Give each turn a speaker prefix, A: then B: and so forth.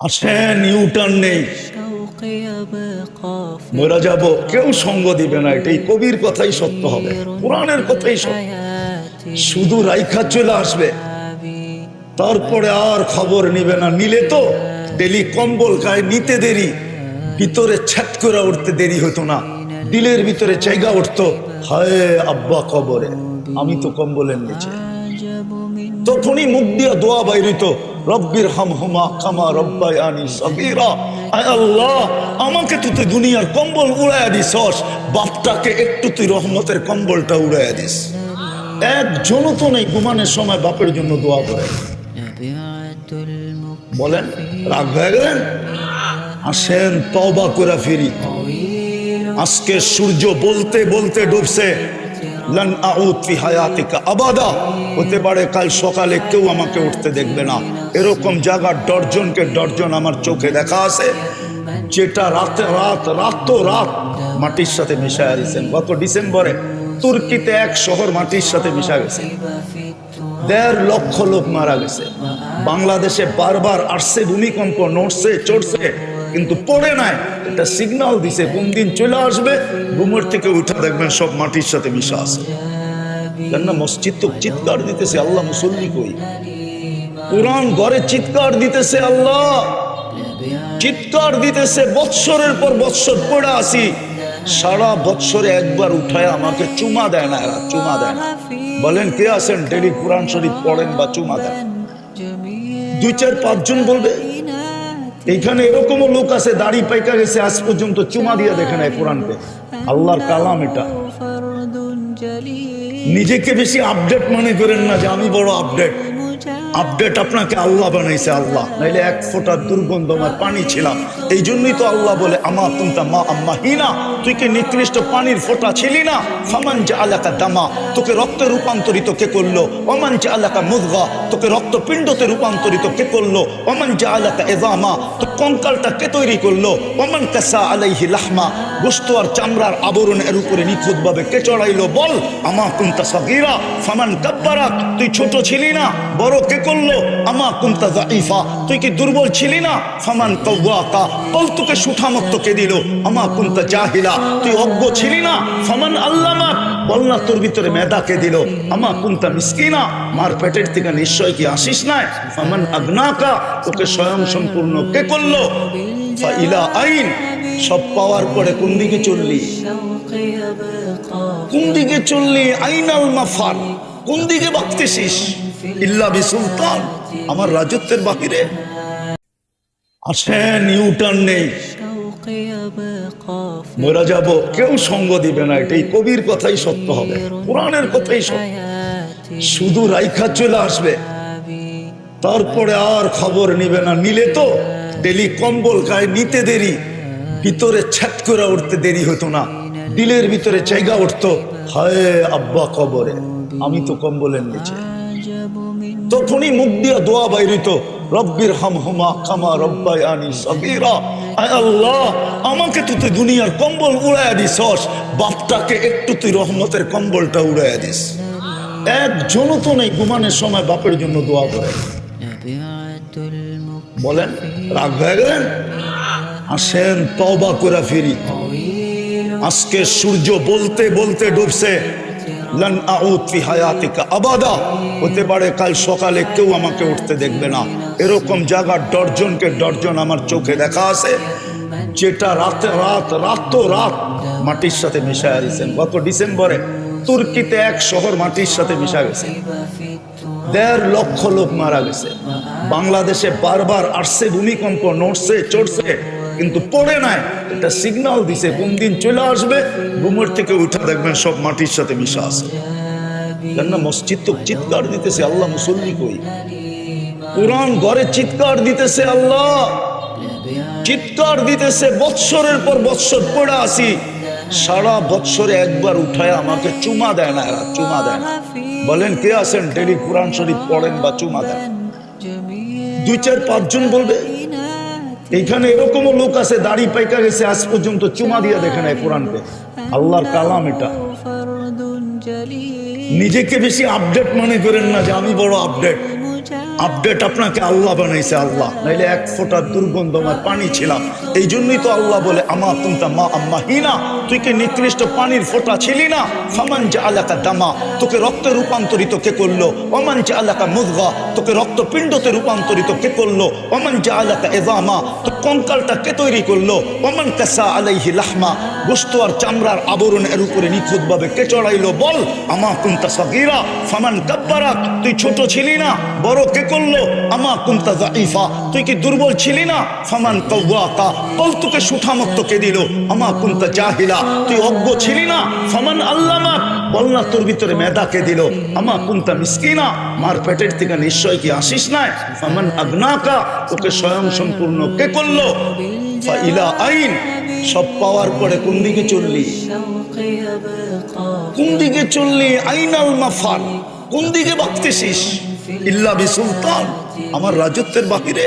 A: আসেন, ইউটার্ন নেই, মরা যাব, কেউ সঙ্গ দিবে না। এটাই কবির কথাই সত্য হবে, কোরআনের কথাই সত্য। শুধু রাইখা চলে আসবে, তারপরে আর খবর নিবে না। নিলে তো ডেলি কম্বল গায়ে নিতে দেরি, ভিতরে ছ্যাত করে উঠতে দেরি হতো না, দিলের ভিতরে জায়গা উঠতো, হায় আব্বা কবরে, আমি তো কম্বলের নিচে। তখনই মুখ দিয়া দোয়া বাইরিত, রব্বির হামহুমা কামা রব্বায়ানি সগীরা। আয় আল্লাহ, আমাকে তো তুই দুনিয়ার কম্বল উড়াইয়া দিছস, বাপটাকে একটু তুই রহমতের কম্বলটা উড়াইয়া দিস। একজনও তো নেই ঘুমানোর সময় বাপের জন্য দোয়া করে। বলেন, রাগ হয়ে গেলেন? আসেন, তওবা করে ফিরি। আজকে সূর্য বলতে বলতে ডুবছে, লান আউদ ফি হায়াতিকা আবাদা। হতে পারে কাল সকালে কেউ আমাকে উঠতে দেখবে না। এরকম জায়গা ডর্জনকে ডর্জন আমার চোখে দেখা আছে, যেটা রাতে রাত মাটির সাথে মিশায় দিয়েছেন। গত ডিসেম্বরে তুর্কিতে এক শহর মাটির সাথে মিশা গেছে, ১.৫ লক্ষ লোক মারা গেছে। বাংলাদেশে বারবার আসছে ভূমিকম্প, নড়ছে চড়ছে, কিন্তু পড়ে নাই। এটা সিগন্যাল দিছে কোন দিন চলে আসবে। ঘুমের থেকে উঠে দেখবেন সব মাটির সাথে মিশা আছে। কেন মসজিদ তো চিৎকার দিতেছে, আল্লাহ মুসল্লি কই? কোরআন ঘরে চিৎকার দিতেছে, আল্লাহ চিৎকার দিতেছে। বৎসরের পর বৎসর পড়ে আসি, সারা বৎসরে একবার উঠায় আমাকে চুমা দেয় না, এরা চুমা দেয় না। বলেন, কে আছেন ডেলি কোরআন শরীফ পড়েন বা চুমা দেন? ২-৪-৫ জন বলবে। এইখানে এরকমও লোক আছে দাড়ি পাইকা গেছে, আজ পর্যন্ত চুমা দিয়ে দেখে নাই কোরআনকে। আল্লাহর কালাম এটা। নিজেকে বেশি আপডেট মনে করেন না যে আমি বড় আপডেট। আপডেট আপনাকে আল্লাহ বানাইছে, আল্লাহ। নাইলে এক ফোঁটা দুর্গন্ধ আমার পানি ছিলাম। এই জন্যই তো আল্লাহ বলে, আমা তুমতা মা আম্মা হিনা, তুই কি নিকৃষ্ট পানির ফোঁটা ছিলি না? ফামান জাআলাকা দামা, তোকে রক্তে রূপান্তরিত কে করলো? ওমান জাআলাকা মুদগা, তোকে রক্তপিণ্ডতে রূপান্তরিত কে করলো? ওমান জাআলাকা ইযামা, তো কঙ্কালটা কে তৈরি করলো? ওমান কাসা আলাইহি লাহমা, গোশত আর চামড়ার আবরণ এর উপরে নিখুঁতভাবে কে চড়াইলো? বল, আমা কুনতা সাগীরা ফামান কাব্বারাক, তুই ছোট ছিলি না, বড় কে করলো? আমা কুনতা যায়ীফা, তুই কি দুর্বল ছিলি না? ফামান কাওয়াকা, বল তোকে সুঠামত্ব কে দিল? আমা কুনতা জাহিলা, তুই অজ্ঞ ছিলি না? ফামান আল্লামাক, বল না তোর ভিতরে মেধা কে দিল? আমা কুনতা মিসকিনা, মার পেটের থেকে নিশ্চয় কি আসিস নাই? ফামান আগনাকা, তোকে স্বয়ং সম্পূর্ণ কে করলো? ফাইলা আইন, সব পাওয়ার পরে কোন দিকে চললি? কোন দিকে চললি? আইনাল মাফার, কোন দিকে ভাগতেছিস? ইল্লা বিসুলতান, আমার রাজত্বের বাহিরে। আসেন, ইউটার্ন নেই, মরা যাব, কেউ সঙ্গ দিবে না। এটাই কবির কথাই সত্য হবে, কোরআনের কথাই সত্য। শুধু রাইখা চলে আসবে, তারপরে আর খবর নিবে না। নিলে তো ডেলি কম্বল গায়ে নিতে দেরি, ভিতরে ছ্যাত করে উঠতে দেরি হতো না, দিলের ভিতরে জায়গা উঠতো, হায় আব্বা কবরে, আমি তো কম্বলের নিচে। তখনই মুখ দিয়া দোয়া বাইরিত, রব্বির হামহুমা কামা রব্বায়ানি সগীরা। আয় আল্লাহ, আমাকে তো তুই দুনিয়ার কম্বল উড়াইয়া দিছস, বাপটাকে একটু তুই রহমতের কম্বলটা উড়াইয়া দিস। একজনও তো নেই ঘুমানোর সময় বাপের জন্য দোয়া করে। বলেন, রাগ হয়ে গেলেন? আসেন, তওবা করে ফিরি। আজকে সূর্য বলতে বলতে ডুবছে, লান আউদ ফি হায়াতিকা আবাদা। হতে পারে কাল সকালে কেউ আমাকে উঠতে দেখবে না। এরকম জায়গা ডর্জনকে ডর্জন আমার চোখে দেখা আছে, যেটা রাতে রাত মাটির সাথে মিশায় দিয়েছেন। গত ডিসেম্বরে তুর্কিতে এক শহর মাটির সাথে মিশা গেছে, ১.৫ লক্ষ লোক মারা গেছে। বাংলাদেশে বারবার আসছে ভূমিকম্প, নড়ছে চড়ছে, কিন্তু পড়ে নাই। এটা সিগন্যাল দিছে কোন দিন চলে আসবে। ঘুমের থেকে উঠে দেখবেন সব মাটির সাথে মিশা আছে। কেন মসজিদ তো চিৎকার দিতেছে, আল্লাহ মুসল্লি কই? কোরআন ঘরে চিৎকার দিতেছে, আল্লাহ চিৎকার দিতেছে। বৎসরের পর বৎসর পড়ে আসি, সারা বৎসরে একবার উঠায় আমাকে চুমা দেয় না, এরা চুমা দেয় না। বলেন, কে আছেন ডেলি কোরআন শরীফ পড়েন বা চুমা দেন? ২-৪-৫ জন বলবে। এইখানে এরকমও লোক আছে দাড়ি পাইকা গেছে, আজ পর্যন্ত চুমা দিয়ে দেখে নাই কোরআনকে। আল্লাহর কালাম এটা। নিজেকে বেশি আপডেট মনে করেন না যে আমি বড় আপডেট। আপডেট আপনাকে আল্লাহ বানাইছে, আল্লাহ, নাইলে এক ফোঁটা দুর্গন্ধময় পানি ছিলাম। এই জন্যই তো আল্লাহ বলে আমা কুনতা মা আম্মাহিনা, তুই কি নিকৃষ্ট পানির ফোঁটা ছিলি না? ফামান জাআলাকা দামা, তোকে রক্তে রূপান্তরিত কে করলো? ওমান জাআলাকা মুযগা, তোকে রক্তপিণ্ডতে রূপান্তরিত কে করলো? ওমান জাআলাকা ইযামা, তো কঙ্কালটা কে তৈরি করলো? ওমান কাসা আলাইহি লাহমা, গোশত আর চামড়ার আবরণ এর উপরে নিখুঁতভাবে কে চড়াইলো? বল আমা কুনতা সাগীরা ফামান কাব্বারাক, তুই ছোট ছিলি না, বড় কে করলো? আমা কুনতা যায়ীফা, তুই কি দুর্বল ছিলি না? ফামান কাওয়াকা, বল তোকে সুঠামত্ব কে দিল? আমা কুনতা জাহিলা, তুই অজ্ঞ ছিলি না? ফামান আল্লামাক, বল না তোর ভিতরে মেধা কে দিল? আমা কুনতা মিসকিনা, মার পেটের থেকে নিশ্চয় কি আসিস নাই? ফামান আগনাকা, তোকে স্বয়ং সম্পূর্ণ কে করলো? ফাইলা আইন, সব পাওয়ার পরে কোন দিকে চললি? কোন দিকে চললি? আইনাল মাফার, কোন দিকে ভাগতেছিস? ইল্লা বিসুলতান, আমার রাজত্বের বাহিরে।